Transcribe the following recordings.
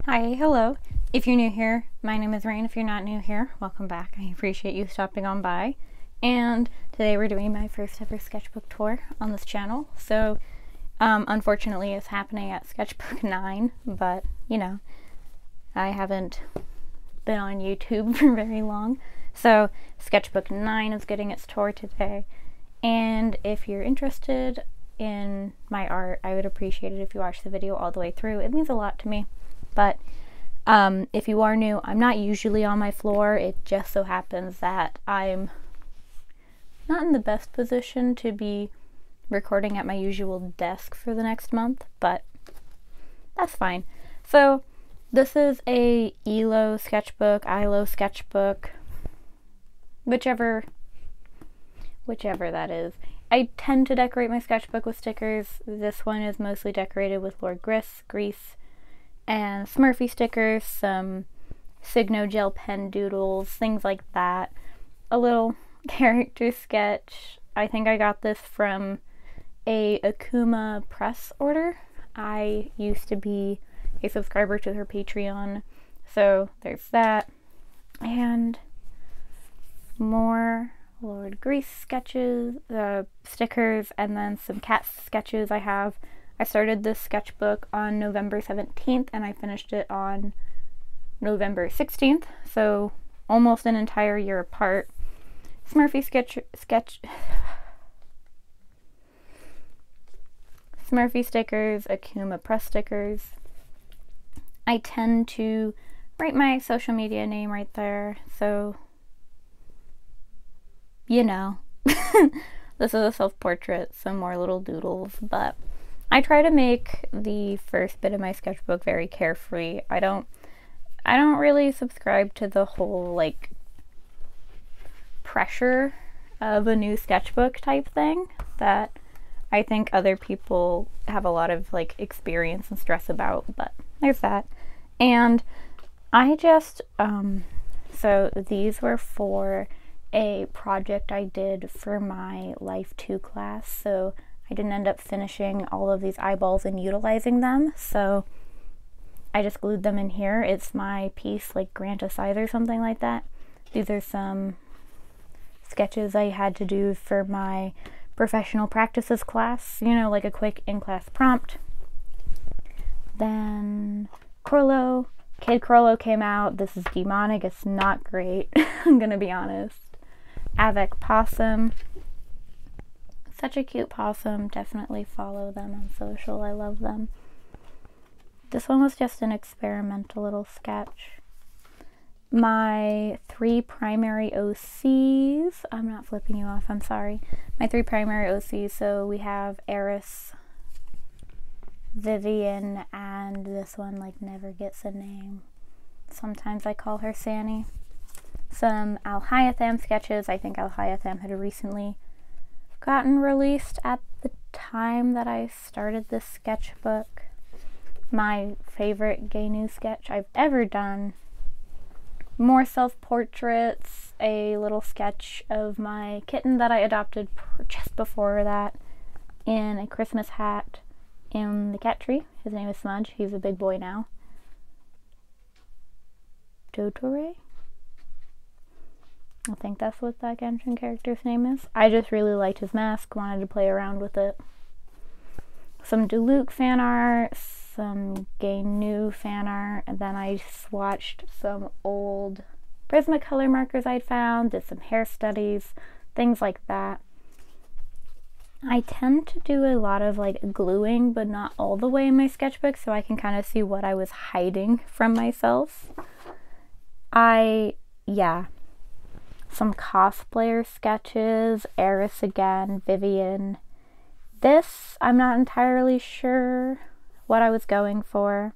Hi, hello. If you're new here, my name is Rain. If you're not new here, welcome back. I appreciate you stopping on by. And today we're doing my first ever sketchbook tour on this channel. So, unfortunately, it's happening at sketchbook 9, but you know, I haven't been on YouTube for very long. So, sketchbook 9 is getting its tour today. And if you're interested in my art, I would appreciate it if you watch the video all the way through. It means a lot to me. But if you are new, I'm not usually on my floor. It just so happens that I'm not in the best position to be recording at my usual desk for the next month, but that's fine. So this is a ELO sketchbook, ILO sketchbook, whichever that is. I tend to decorate my sketchbook with stickers. This one is mostly decorated with Lord Grease, and Smurfy stickers, some Signo gel pen doodles, things like that. A little character sketch. I think I got this from a Akuma press order. I used to be a subscriber to her Patreon, so there's that. And more Lord Grease sketches, stickers, and then some cat sketches I have. I started this sketchbook on November 17th and I finished it on November 16th, so almost an entire year apart. Smurfy Smurfy stickers, Akuma press stickers. I tend to write my social media name right there, so you know. This is a self-portrait, some more little doodles, but I try to make the first bit of my sketchbook very carefree. I don't really subscribe to the whole like pressure of a new sketchbook type thing that I think other people have a lot of like experience and stress about, but there's that. And I just so these were for a project I did for my Life 2 class, so I didn't end up finishing all of these eyeballs and utilizing them, so I just glued them in here. It's my piece, like Grant a Size or something like that. These are some sketches I had to do for my professional practices class, you know, like a quick in-class prompt. Then Kid Crollo came out. This is demonic. It's not great. I'm gonna be honest. Avec Possum. Such a cute possum. Definitely follow them on social. I love them. This one was just an experimental little sketch. My 3 primary OCs. I'm not flipping you off, I'm sorry. My 3 primary OCs. So we have Eris, Vivian, and this one like never gets a name. Sometimes I call her Sanny. Some Alhaitham sketches. I think Alhaitham had recently gotten released at the time that I started this sketchbook. My favorite gay news sketch I've ever done. More self-portraits, a little sketch of my kitten that I adopted just before that in a Christmas hat in the cat tree. His name is Smudge. He's a big boy now. Dotore? I think that's what that Genshin character's name is. I just really liked his mask, wanted to play around with it. Some Diluc fan art, some gay new fan art, and then I swatched some old Prismacolor markers I'd found, did some hair studies, things like that. I tend to do a lot of like gluing, but not all the way in my sketchbook, so I can kind of see what I was hiding from myself. Some cosplayer sketches, Eris again, Vivian. This, I'm not entirely sure what I was going for.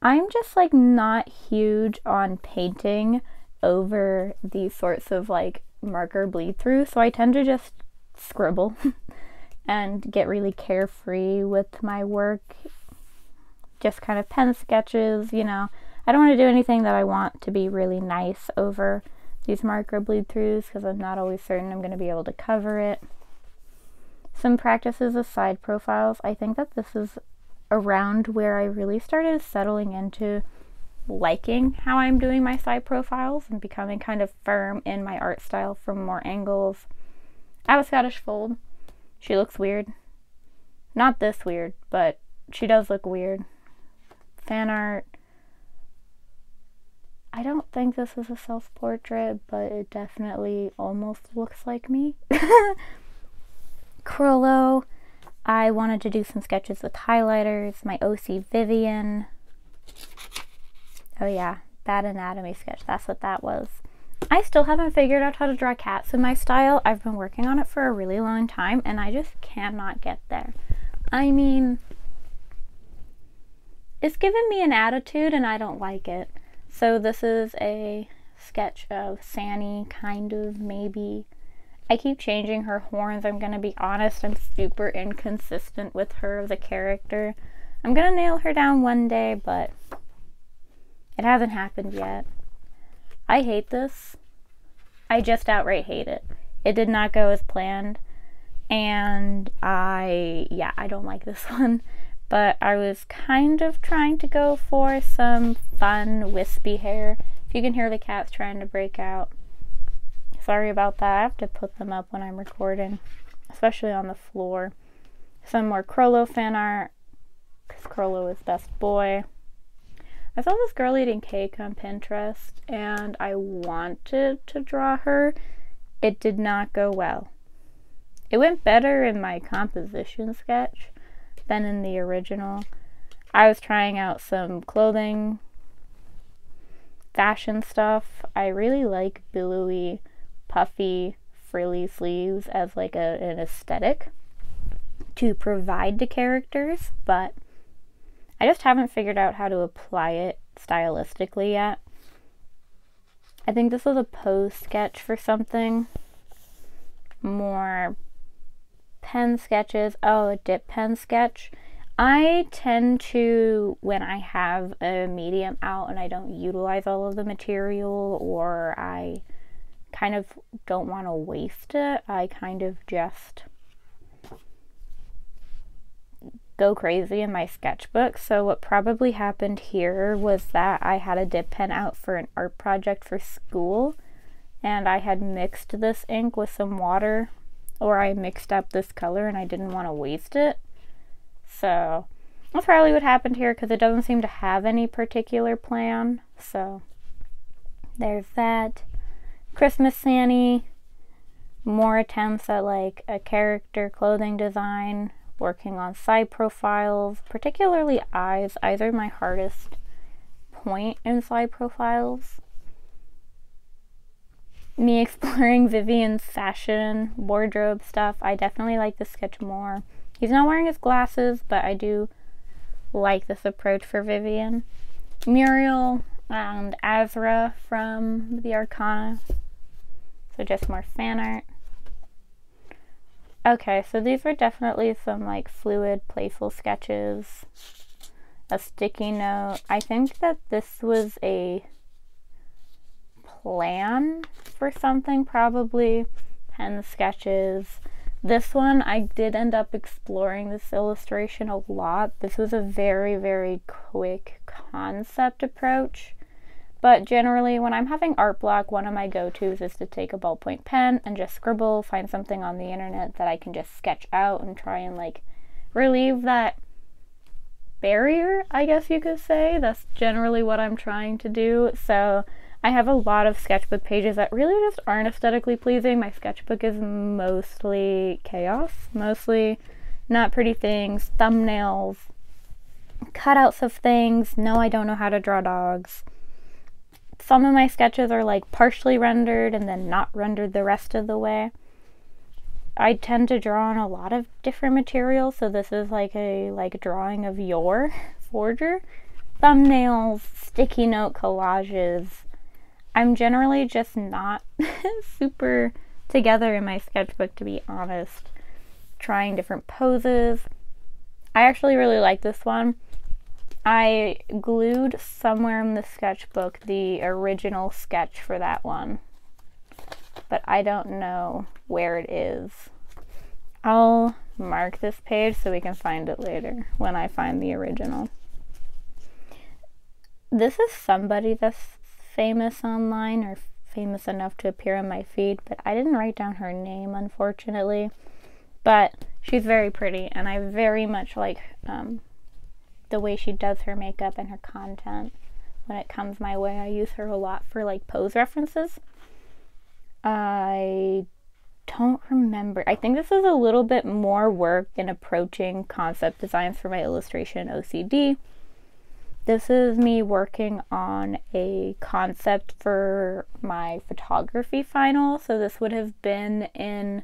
I'm just like not huge on painting over these sorts of like marker bleed through, so I tend to just scribble and get really carefree with my work. Just kind of pen sketches, you know. I don't want to do anything that I want to be really nice over these marker bleed throughs because I'm not always certain I'm going to be able to cover it. Some practices of side profiles. I think that this is around where I really started settling into liking how I'm doing my side profiles and becoming kind of firm in my art style from more angles. I have a Scottish fold. She looks weird. Not this weird, but she does look weird. Fan art. I don't think this is a self-portrait, but it definitely almost looks like me. Crollo. I wanted to do some sketches with highlighters. My OC Vivian. Oh yeah, Bad Anatomy sketch. That's what that was. I still haven't figured out how to draw cats in my style. I've been working on it for a really long time, and I just cannot get there. I mean, it's given me an attitude, and I don't like it. So this is a sketch of Sanny, kind of, maybe. I keep changing her horns. I'm gonna be honest, I'm super inconsistent with her as a character. I'm gonna nail her down one day, but it hasn't happened yet. I hate this. I just outright hate it. It did not go as planned, and I don't like this one. But I was kind of trying to go for some fun, wispy hair. If you can hear the cats trying to break out, sorry about that. I have to put them up when I'm recording, especially on the floor. Some more Crollo fan art, because Crollo is best boy. I saw this girl eating cake on Pinterest, and I wanted to draw her. It did not go well. It went better in my composition sketch than in the original. I was trying out some clothing, fashion stuff. I really like billowy, puffy, frilly sleeves as like an aesthetic to provide to characters, but I just haven't figured out how to apply it stylistically yet. I think this was a pose sketch for something more. Pen sketches. Oh, a dip pen sketch. I tend to, when I have a medium out and I don't utilize all of the material, or I kind of don't want to waste it, I kind of just go crazy in my sketchbook. So what probably happened here was that I had a dip pen out for an art project for school, and I had mixed this ink with some water, or I mixed up this color and I didn't want to waste it. So that's probably what happened here, because it doesn't seem to have any particular plan. So there's that. Christmas Sanny. More attempts at like a character clothing design, working on side profiles, particularly eyes. Eyes are my hardest point in side profiles. Me exploring Vivian's fashion, wardrobe stuff. I definitely like this sketch more. He's not wearing his glasses, but I do like this approach for Vivian. Muriel and Azra from the Arcana. So just more fan art. Okay, so these were definitely some like fluid, playful sketches. A sticky note. I think that this was a plan for something, probably. Pen sketches. This one, I did end up exploring this illustration a lot. This was a very, very quick concept approach. But generally, when I'm having art block, one of my go-tos is to take a ballpoint pen and just scribble, find something on the internet that I can just sketch out and try and like relieve that barrier, I guess you could say. That's generally what I'm trying to do. So I have a lot of sketchbook pages that really just aren't aesthetically pleasing. My sketchbook is mostly chaos, mostly not pretty things, thumbnails, cutouts of things. No, I don't know how to draw dogs. Some of my sketches are like partially rendered and then not rendered the rest of the way. I tend to draw on a lot of different materials, so this is like a drawing of your forger. Thumbnails, sticky note collages. I'm generally just not super together in my sketchbook, to be honest. Trying different poses. I actually really like this one. I glued somewhere in the sketchbook the original sketch for that one, but I don't know where it is. I'll mark this page so we can find it later when I find the original. This is somebody that's famous online or famous enough to appear on my feed, but I didn't write down her name, unfortunately. But she's very pretty, and I very much like the way she does her makeup and her content. When it comes my way, I use her a lot for like pose references. I don't remember. I think this is a little bit more work in approaching concept designs for my illustration OCD. This is me working on a concept for my photography final. So this would have been in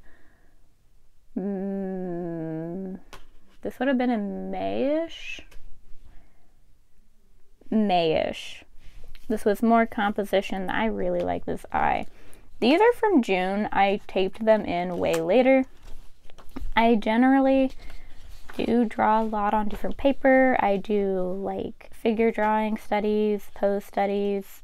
Mayish. This was more composition. I really like this eye. These are from June. I taped them in way later. I generally do draw a lot on different paper. I do like figure drawing studies, pose studies.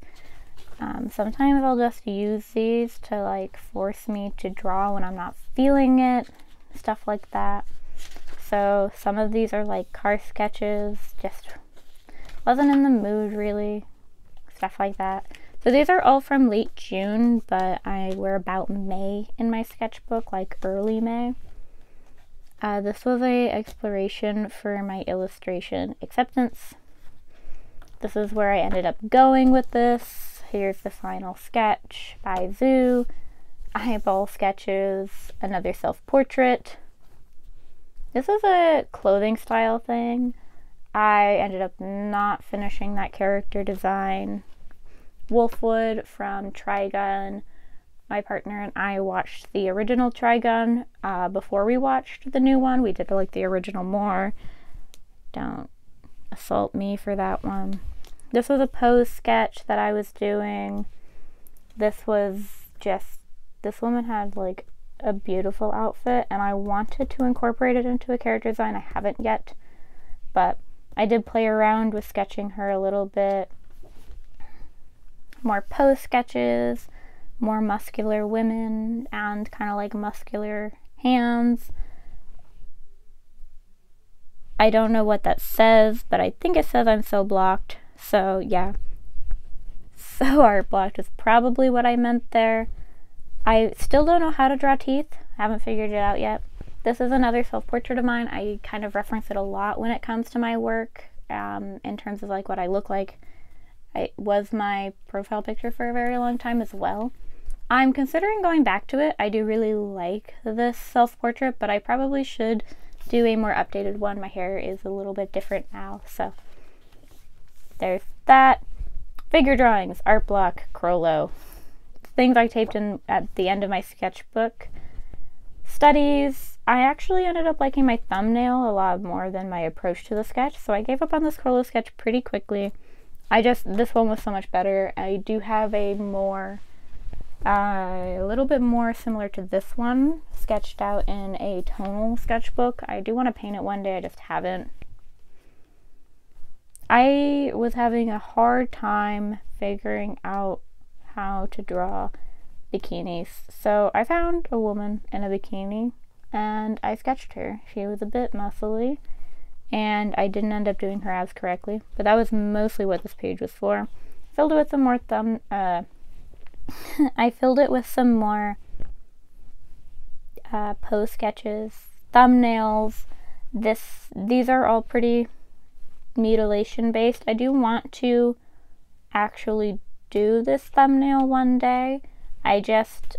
Sometimes I'll just use these to like force me to draw when I'm not feeling it, stuff like that. So some of these are like car sketches, just wasn't in the mood really, stuff like that. So these are all from late June, but we're about May in my sketchbook, like early May. This was a exploration for my illustration acceptance. This is where I ended up going with this. Here's the final sketch by Zoo. Eyeball sketches, another self-portrait. This is a clothing style thing. I ended up not finishing that character design. Wolfwood from Trigun. My partner and I watched the original Trigun before we watched the new one. We did like the original more. Don't assault me for that one. This was a pose sketch that I was doing. This woman had like a beautiful outfit and I wanted to incorporate it into a character design. I haven't yet, but I did play around with sketching her a little bit. More pose sketches, more muscular women, and kind of like muscular hands. I don't know what that says, but I think it says I'm so blocked. So yeah, so art blocked is probably what I meant there. I still don't know how to draw teeth. Haven't figured it out yet. This is another self-portrait of mine. I kind of reference it a lot when it comes to my work, in terms of like what I look like. It was my profile picture for a very long time as well. I'm considering going back to it. I do really like this self-portrait, but I probably should do a more updated one. My hair is a little bit different now, so there's that. Figure drawings, art block, Crollo. Things I taped in at the end of my sketchbook. Studies. I actually ended up liking my thumbnail a lot more than my approach to the sketch, so I gave up on this Crollo sketch pretty quickly. This one was so much better. I do have a little bit more similar to this one, sketched out in a tonal sketchbook. I do want to paint it one day, I just haven't. I was having a hard time figuring out how to draw bikinis. So I found a woman in a bikini and I sketched her. She was a bit muscly and I didn't end up doing her abs correctly, but that was mostly what this page was for. Filled it with some more I filled it with some more pose sketches, thumbnails. These are all pretty mutilation based. I do want to actually do this thumbnail one day. I just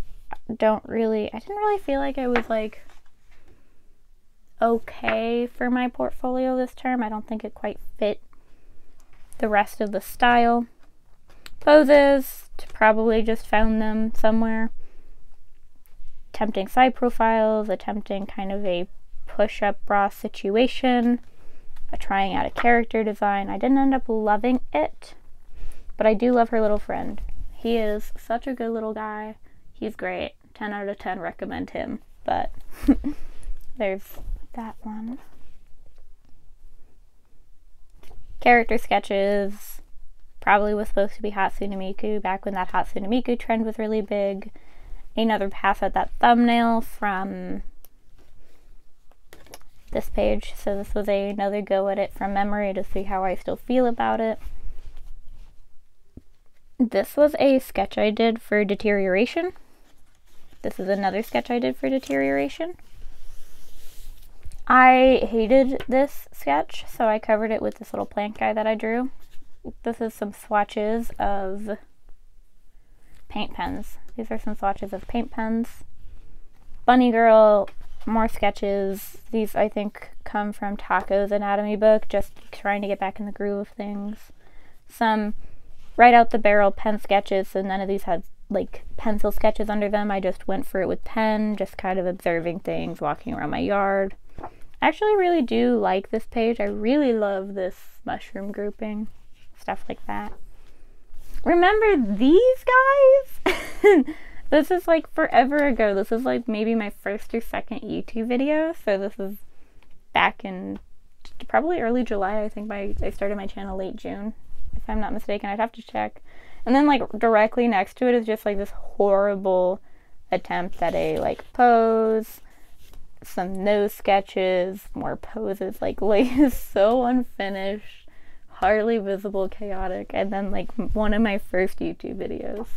didn't really feel like it was like okay for my portfolio this term. I don't think it quite fit the rest of the style. Poses, probably just found them somewhere. Attempting side profiles, attempting kind of a push-up bra situation, trying out a character design. I didn't end up loving it, but I do love her little friend. He is such a good little guy. He's great. 10 out of 10 recommend him, but there's that one. Character sketches. Probably was supposed to be Hatsune Miku back when that Hatsune Miku trend was really big. Another pass at that thumbnail from this page, so this was another go at it from memory to see how I still feel about it. This was a sketch I did for Deterioration. This is another sketch I did for Deterioration. I hated this sketch, so I covered it with this little plant guy that I drew. This is some swatches of paint pens. These are some swatches of paint pens. Bunny Girl, more sketches. These, I think, come from Taco's anatomy book, just trying to get back in the groove of things. Some right out the barrel pen sketches, so none of these had like pencil sketches under them. I just went for it with pen, just kind of observing things, walking around my yard. I actually really do like this page. I really love this mushroom grouping, stuff like that. Remember these guys? This is like forever ago. This is like maybe my first or second YouTube video. So this is back in probably early July. I think I started my channel late June, if I'm not mistaken. I'd have to check. And then like directly next to it is just like this horrible attempt at a like pose. Some nose sketches, more poses, like so unfinished, hardly visible, chaotic, and then like one of my first YouTube videos.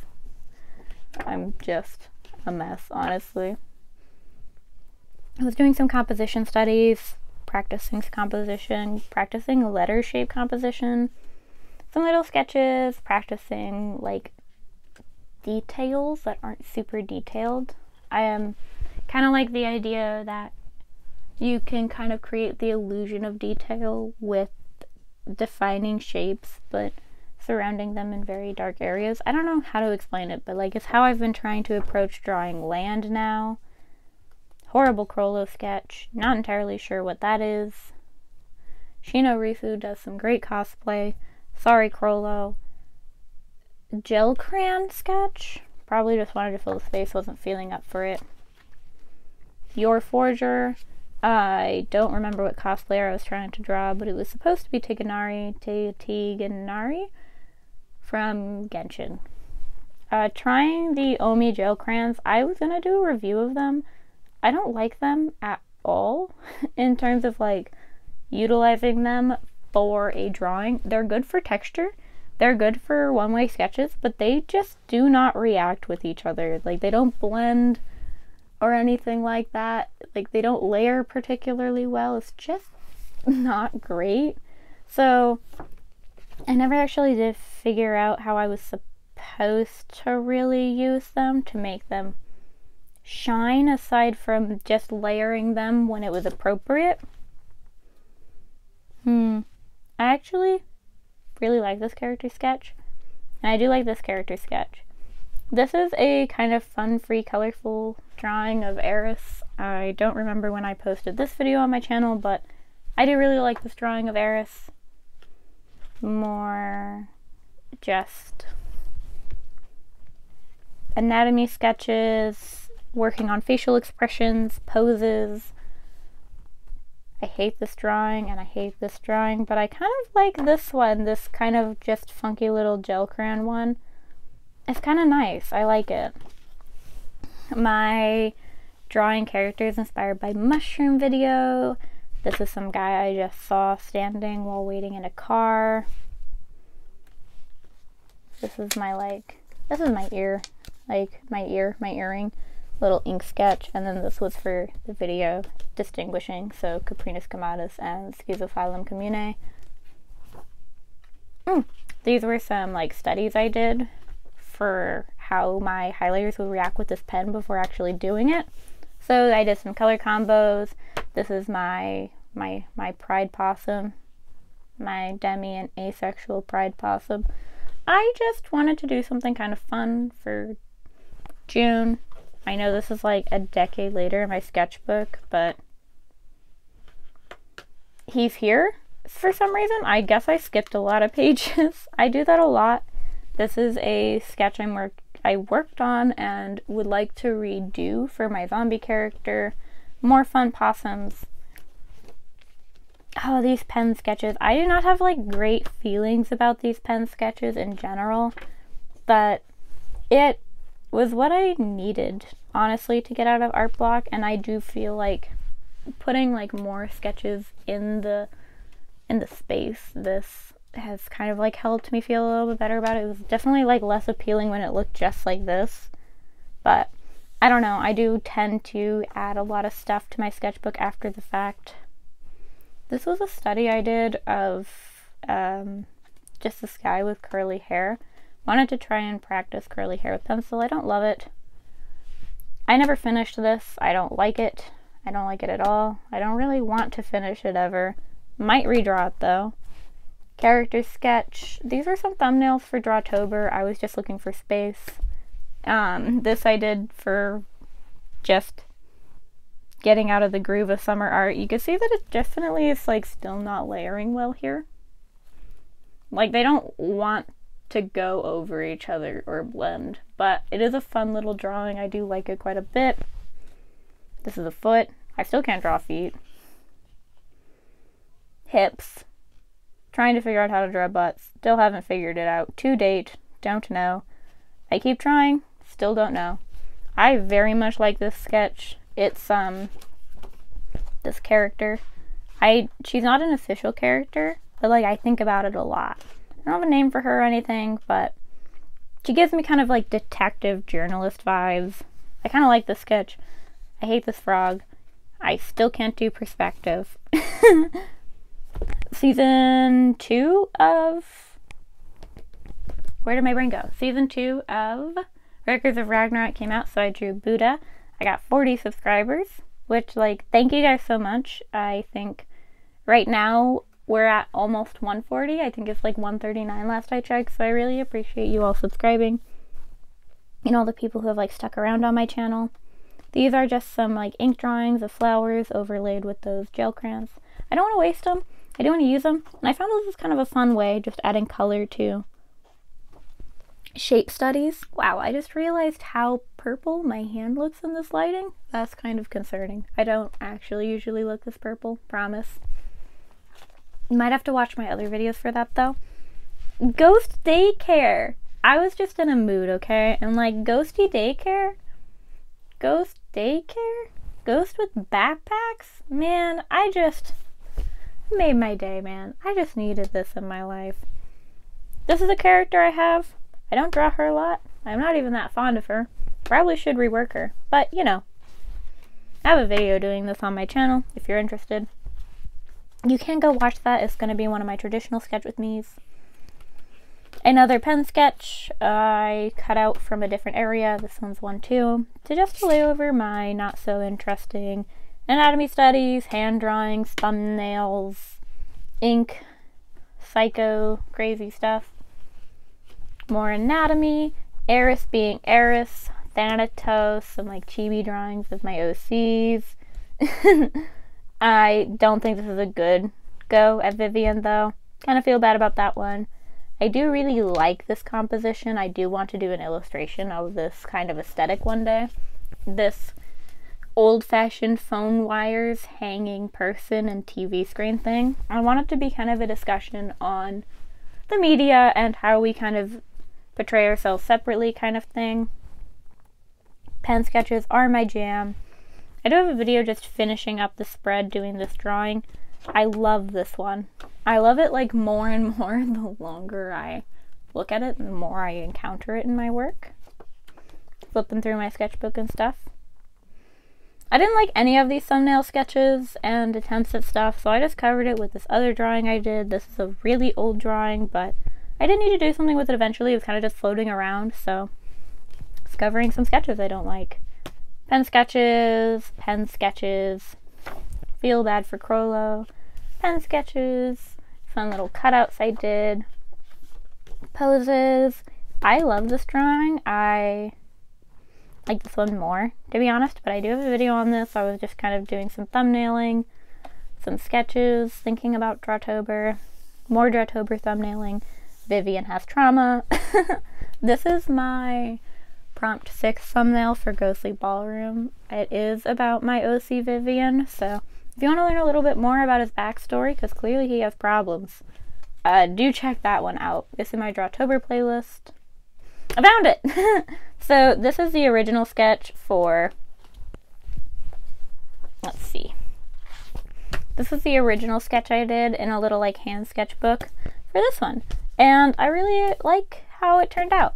I'm just a mess, honestly. I was doing some composition studies, practicing composition, practicing letter shape composition, some little sketches, practicing like details that aren't super detailed. I am kind of like the idea that you can kind of create the illusion of detail with defining shapes, but surrounding them in very dark areas. I don't know how to explain it, but like it's how I've been trying to approach drawing land now. Horrible Crollo sketch. Not entirely sure what that is. Shino Rifu does some great cosplay. Sorry, Crollo. Gel crayon sketch. Probably just wanted to fill the space, wasn't feeling up for it. Your Forger. I don't remember what cosplayer I was trying to draw, but it was supposed to be Tiganari from Genshin. Trying the Omi gel crayons. I was gonna do a review of them. I don't like them at all in terms of like utilizing them for a drawing. They're good for texture. They're good for one-way sketches, but they just do not react with each other. Like they don't blend or anything like that. Like they don't layer particularly well. It's just not great. So I never actually did figure out how I was supposed to really use them to make them shine, aside from just layering them when it was appropriate. I actually really like this character sketch, and I do like this character sketch. This is a kind of fun, free, colorful drawing of Eris. I don't remember when I posted this video on my channel, but I do really like this drawing of Eris. More just anatomy sketches, working on facial expressions, poses. I hate this drawing and I hate this drawing, but I kind of like this one, this kind of just funky little gel crayon one. It's kind of nice. I like it. My drawing characters inspired by mushroom video. This is some guy I just saw standing while waiting in a car. This is my ear, like my earring, little ink sketch, and then this was for the video distinguishing, so Caprinus comatus and Schizophilum commune. These were some like studies I did for how my highlighters would react with this pen before actually doing it. So I did some color combos. This is my pride possum, my demi and asexual pride possum. I just wanted to do something kind of fun for June. I know this is like a decade later in my sketchbook, but he's here for some reason. I guess I skipped a lot of pages. I do that a lot. This is a sketch I worked on and would like to redo for my zombie character. More fun possums. Oh, these pen sketches. I do not have like great feelings about these pen sketches in general, but it was what I needed, honestly, to get out of art block, and I do feel like putting like more sketches in the space, this has kind of like helped me feel a little bit better about it. It was definitely like less appealing when it looked just like this, but I don't know, I do tend to add a lot of stuff to my sketchbook after the fact. This was a study I did of just this guy with curly hair. Wanted to try and practice curly hair with pencil. I don't love it. I never finished this. I don't like it. I don't like it at all. I don't really want to finish it ever. Might redraw it though. Character sketch. These are some thumbnails for Drawtober. I was just looking for space. This I did for just getting out of the groove of summer art. You can see that it definitely is like still not layering well here. Like they don't want to go over each other or blend, but it is a fun little drawing. I do like it quite a bit. This is a foot. I still can't draw feet. Hips. Trying to figure out how to draw butts. Still haven't figured it out. To date, don't know. I keep trying, still don't know. I very much like this sketch. It's this character. She's not an official character, but like I think about it a lot. I don't have a name for her or anything, but she gives me kind of like detective journalist vibes. I kind of like this sketch. I hate this frog. I still can't do perspective. Season 2 of... Where did my brain go? Season 2 of Records of Ragnarok came out, so I drew Buddha. I got 40 subscribers, which, like, thank you guys so much. I think right now we're at almost 140. I think it's like 139 last I checked, so I really appreciate you all subscribing. And all the people who have, like, stuck around on my channel. These are just some, like, ink drawings of flowers overlaid with those gel crayons. I don't want to waste them. I do want to use them. And I found this is kind of a fun way, just adding color to shape studies. Wow, I just realized how purple my hand looks in this lighting. That's kind of concerning. I don't actually usually look this purple, promise. You might have to watch my other videos for that though. Ghost daycare. I was just in a mood, okay? And like ghosty daycare? Ghost daycare? Ghost with backpacks? Man, I just made my day, man. I just needed this in my life. This is a character I have. I don't draw her a lot. I'm not even that fond of her. Probably should rework her. But, you know, I have a video doing this on my channel if you're interested. You can go watch that. It's going to be one of my traditional sketch with me's. Another pen sketch I cut out from a different area. This one's one too. To just lay over my not so interesting anatomy studies, hand drawings, thumbnails, ink, psycho, crazy stuff. More anatomy, Eris being Eris, Thanatos, some like chibi drawings of my OCs. I don't think this is a good go at Vivian though. Kind of feel bad about that one. I do really like this composition. I do want to do an illustration of this kind of aesthetic one day. This old-fashioned phone wires hanging person and TV screen thing. I want it to be kind of a discussion on the media and how we kind of portray ourselves separately kind of thing. Pen sketches are my jam. I do have a video just finishing up the spread doing this drawing. I love this one. I love it like more and more the longer I look at it and the more I encounter it in my work. Flipping through my sketchbook and stuff. I didn't like any of these thumbnail sketches and attempts at stuff, so I just covered it with this other drawing I did. This is a really old drawing, but I did need to do something with it eventually. It was kind of just floating around, so discovering some sketches I don't like. Pen sketches, feel bad for Crollo, pen sketches, fun little cutouts I did, poses. I love this drawing. I like this one more, to be honest, but I do have a video on this. I was just kind of doing some thumbnailing, some sketches, thinking about Drawtober, more Drawtober thumbnailing. Vivian has trauma. This is my prompt 6 thumbnail for Ghostly Ballroom. It is about my OC Vivian, so if you want to learn a little bit more about his backstory, because clearly he has problems, do check that one out. This is my Drawtober playlist. I found it! So this is the original sketch for, let's see, This is the original sketch I did in a little like hand sketchbook for this one. And I really like how it turned out.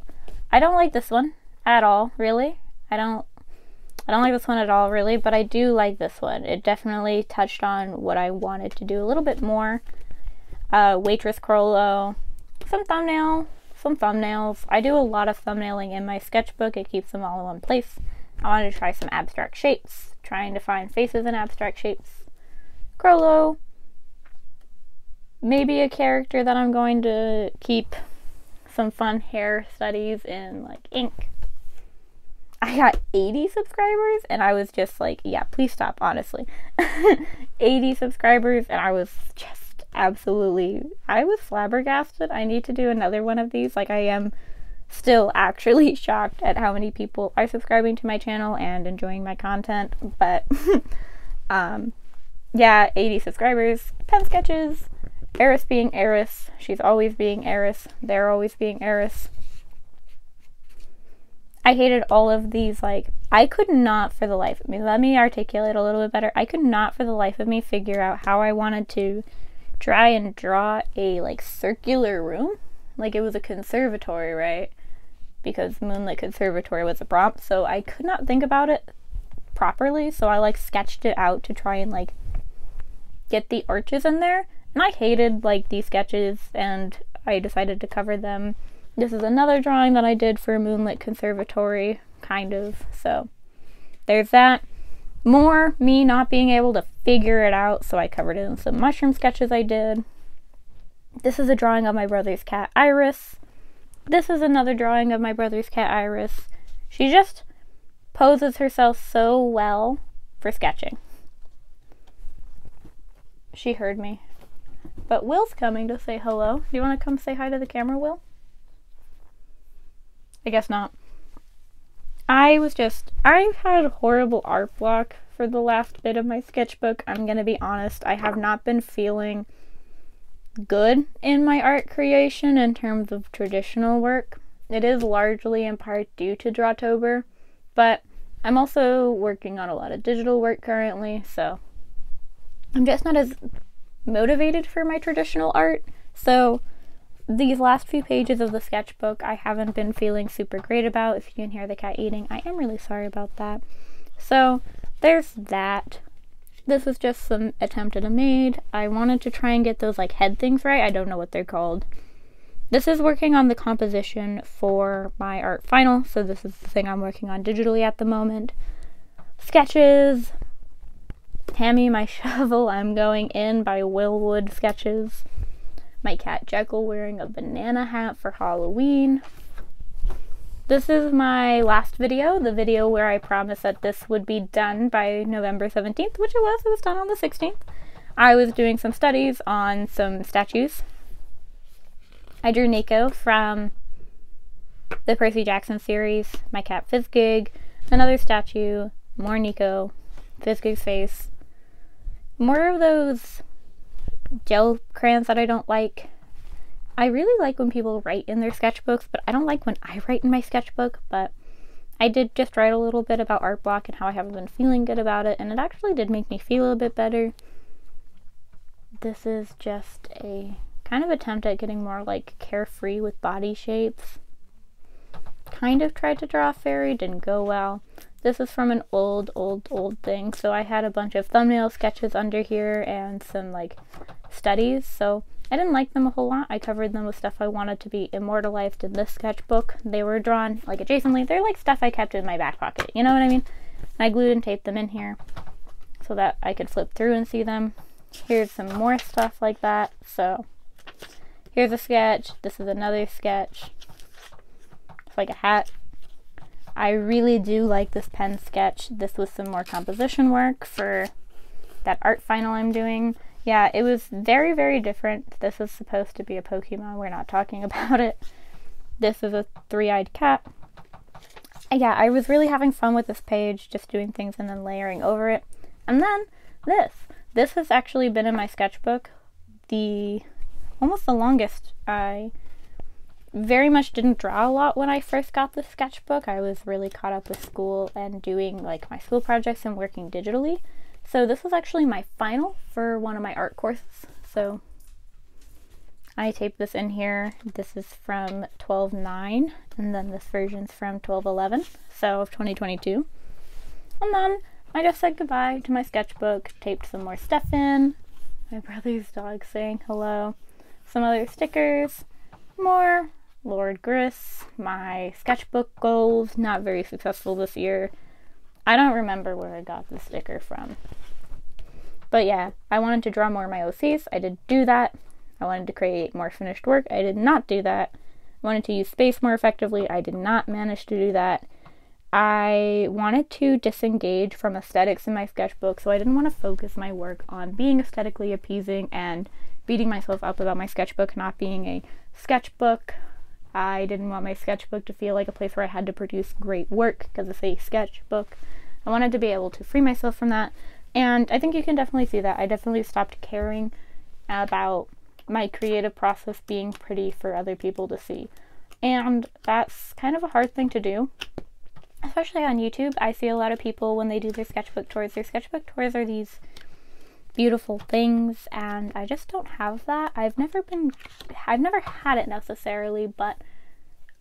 I don't like this one at all, really. I don't like this one at all, really, but I do like this one. It definitely touched on what I wanted to do a little bit more. Waitress Crollo, some thumbnails. I do a lot of thumbnailing in my sketchbook. It keeps them all in one place. I wanted to try some abstract shapes, trying to find faces in abstract shapes. Crollo, maybe a character that I'm going to keep some fun hair studies in like ink. I got 80 subscribers and I was just like, yeah, please stop, honestly. 80 subscribers and I was just I was flabbergasted. I need to do another one of these. Like, I am still actually shocked at how many people are subscribing to my channel and enjoying my content. But yeah, 80 subscribers, pen sketches, Eris being Eris. She's always being Eris. They're always being Eris. I hated all of these, like, I could not for the life of me, let me articulate a little bit better. I could not for the life of me figure out how I wanted to try and draw a, like, circular room. Like, it was a conservatory, right? Because Moonlit Conservatory was a prompt, so I could not think about it properly, so I, like, sketched it out to try and, like, get the arches in there. And I hated, like, these sketches, and I decided to cover them. This is another drawing that I did for Moonlit Conservatory, kind of, so there's that. More me not being able to figure it out, so I covered it in some mushroom sketches I did. This is a drawing of my brother's cat, Iris. This is another drawing of my brother's cat, Iris. She just poses herself so well for sketching. She heard me. But Will's coming to say hello. Do you want to come say hi to the camera, Will? I guess not. I've had a horrible art block for the last bit of my sketchbook. I'm gonna be honest, I have not been feeling good in my art creation in terms of traditional work. It is largely in part due to Drawtober, but I'm also working on a lot of digital work currently, so I'm just not as motivated for my traditional art. So these last few pages of the sketchbook I haven't been feeling super great about. If you can hear the cat eating, I am really sorry about that. So there's that. This was just some attempt at a maid. I wanted to try and get those like head things right. I don't know what they're called. This is working on the composition for my art final, so this is the thing I'm working on digitally at the moment. Sketches. Tammy, my shovel, I'm going in by Willwood Sketches. My cat Jekyll wearing a banana hat for Halloween. This is my last video, the video where I promised that this would be done by November 17th, which it was. It was done on the 16th. I was doing some studies on some statues. I drew Nico from the Percy Jackson series, my cat Fizzgig, another statue, more Nico, Fizzgig's face. More of those gel crayons that I don't like. I really like when people write in their sketchbooks, but I don't like when I write in my sketchbook. But I did just write a little bit about art block and how I haven't been feeling good about it, and it actually did make me feel a bit better. This is just a kind of attempt at getting more like carefree with body shapes. Kind of tried to draw a fairy, didn't go well. This is from an old thing, so I had a bunch of thumbnail sketches under here and some like studies, so I didn't like them a whole lot. I covered them with stuff I wanted to be immortalized in this sketchbook. They were drawn like adjacently. They're like stuff I kept in my back pocket, you know what I mean? And I glued and taped them in here so that I could flip through and see them. Here's some more stuff like that. So here's a sketch. This is another sketch. It's like a hat. I really do like this pen sketch. This was some more composition work for that art final I'm doing. Yeah, it was very, very different. This is supposed to be a Pokemon. We're not talking about it. This is a three-eyed cat. Yeah, I was really having fun with this page, just doing things and then layering over it. And then this. This has actually been in my sketchbook almost the longest. I very much didn't draw a lot when I first got this sketchbook. I was really caught up with school and doing like my school projects and working digitally. So this was actually my final for one of my art courses. So I taped this in here. This is from 12/9, and then this version's from 12/11, so of 2022. And then I just said goodbye to my sketchbook, taped some more stuff in, my brother's dog saying hello, some other stickers, more Lord Gris, my sketchbook goals, not very successful this year. I don't remember where I got the sticker from. But yeah, I wanted to draw more of my OCs. I did do that. I wanted to create more finished work. I did not do that. I wanted to use space more effectively. I did not manage to do that. I wanted to disengage from aesthetics in my sketchbook, so I didn't want to focus my work on being aesthetically appeasing and beating myself up about my sketchbook not being a sketchbook. I didn't want my sketchbook to feel like a place where I had to produce great work because it's a sketchbook. I wanted to be able to free myself from that, and I think you can definitely see that. I definitely stopped caring about my creative process being pretty for other people to see, and that's kind of a hard thing to do, especially on YouTube. I see a lot of people when they do their sketchbook tours are these beautiful things, and I just don't have that. I've never had it necessarily, but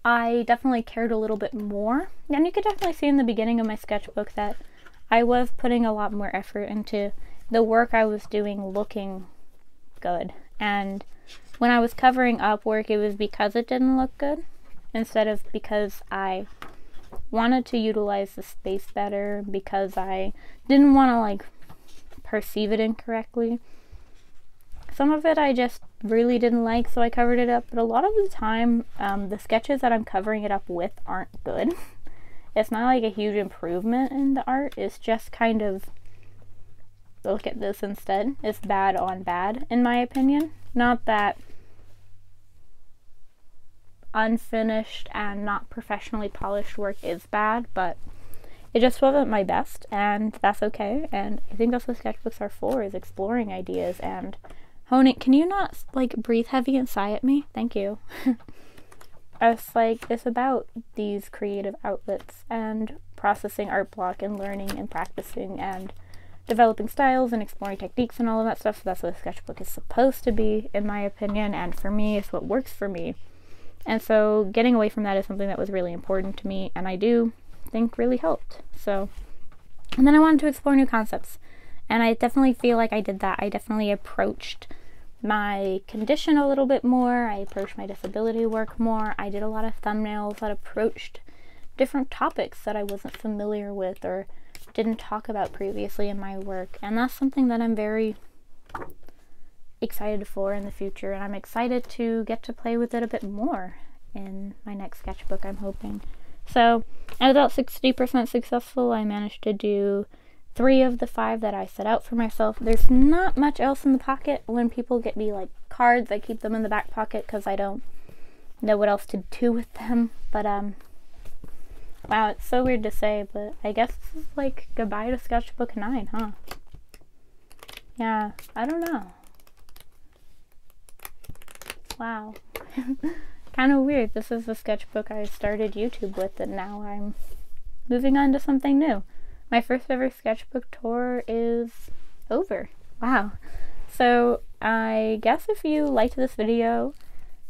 I definitely cared a little bit more. And you could definitely see in the beginning of my sketchbook that I was putting a lot more effort into the work I was doing looking good. And when I was covering up work, it was because it didn't look good, instead of because I wanted to utilize the space better, because I didn't want to like perceive it incorrectly. Some of it I just really didn't like, so I covered it up, but a lot of the time the sketches that I'm covering it up with aren't good. It's not like a huge improvement in the art, it's just kind of, look at this instead. It's bad on bad, in my opinion. Not that unfinished and not professionally polished work is bad, but it just wasn't my best, and that's okay. And I think that's what sketchbooks are for, is exploring ideas and honing. Can you not like breathe heavy and sigh at me? Thank you. It's about these creative outlets and processing art block and learning and practicing and developing styles and exploring techniques and all of that stuff. So that's what a sketchbook is supposed to be, in my opinion, and for me, it's what works for me. And so getting away from that is something that was really important to me, and I do think really helped. So, and then I wanted to explore new concepts, and I definitely feel like I did that. I definitely approached my condition a little bit more. I approached my disability work more. I did a lot of thumbnails that approached different topics that I wasn't familiar with or didn't talk about previously in my work, and that's something that I'm very excited for in the future, and I'm excited to get to play with it a bit more in my next sketchbook, I'm hoping. So I was about 60% successful. I managed to do 3 of the 5 that I set out for myself. There's not much else in the pocket. When people get me like cards, I keep them in the back pocket because I don't know what else to do with them. But wow, it's so weird to say, but I guess this is like goodbye to sketchbook 9, huh? Yeah, I don't know. Wow. Kind of weird. This is the sketchbook I started YouTube with, and now I'm moving on to something new. My first ever sketchbook tour is over. Wow. So I guess if you liked this video,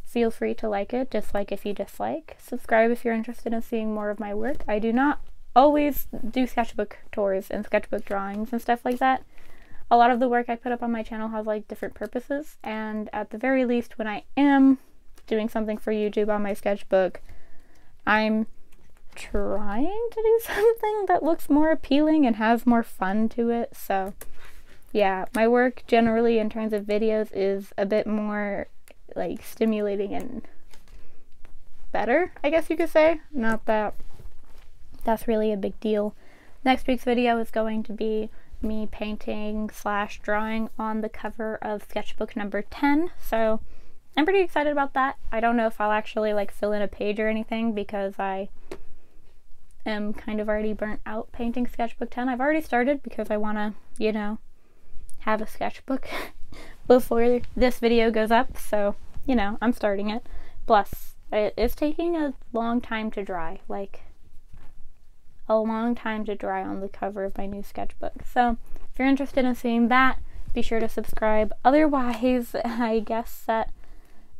feel free to like it, dislike if you dislike, subscribe if you're interested in seeing more of my work. I do not always do sketchbook tours and sketchbook drawings and stuff like that. A lot of the work I put up on my channel has like different purposes, and at the very least, when I am doing something for YouTube on my sketchbook, I'm trying to do something that looks more appealing and has more fun to it. So yeah, my work generally in terms of videos is a bit more like stimulating and better, I guess you could say. Not that that's really a big deal. Next week's video is going to be me painting / drawing on the cover of sketchbook number 10, so I'm pretty excited about that. I don't know if I'll actually like fill in a page or anything because I am kind of already burnt out painting sketchbook 10. I've already started because I want to, you know, have a sketchbook before this video goes up, so, you know, I'm starting it. Plus, it is taking a long time to dry. Like, a long time to dry on the cover of my new sketchbook. So if you're interested in seeing that, be sure to subscribe. Otherwise, I guess that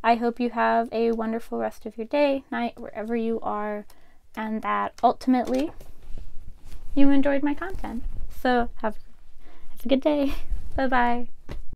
I hope you have a wonderful rest of your day, night, wherever you are, and that ultimately you enjoyed my content. So have a good day. Bye-bye.